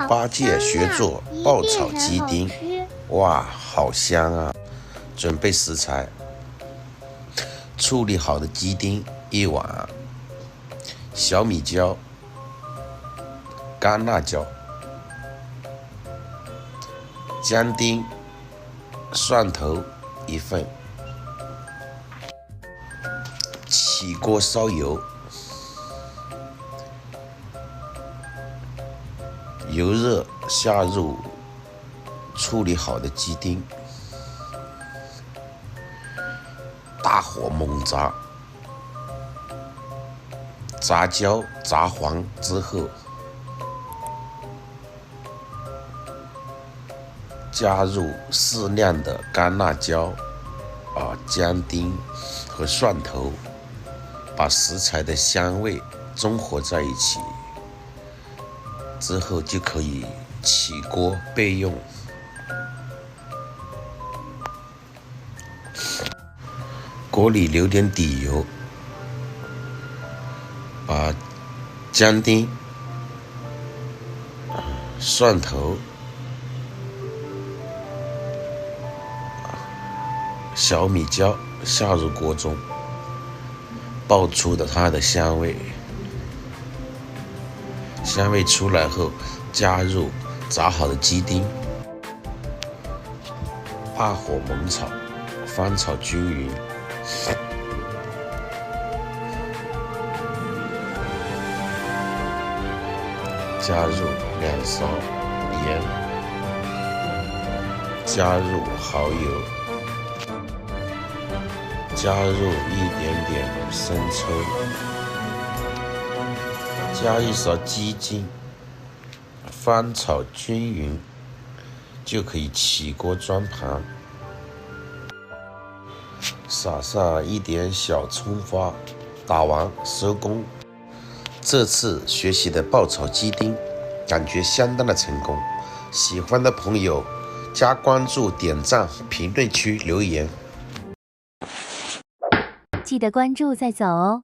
八戒学做爆炒鸡丁，哇，好香啊！准备食材：处理好的鸡丁1碗，小米椒、干辣椒、姜丁、蒜头1份。起锅烧油，油热下入处理好的鸡丁，大火猛炸，炸焦炸黄之后，加入适量的干辣椒、姜丁和蒜头，把食材的香味中和在一起，之后就可以起锅备用。锅里留点底油，把姜丁、蒜头、小米椒下入锅中，爆出它的香味。香味出来后，加入炸好的鸡丁，大火猛炒，翻炒均匀。加入2勺盐，加入蚝油，加入一点点生抽，加1勺鸡精，翻炒均匀，就可以起锅装盘。撒上一点小葱花，打完收工。这次学习的爆炒鸡丁，感觉相当的成功。喜欢的朋友加关注、点赞、评论区留言。记得关注再走哦。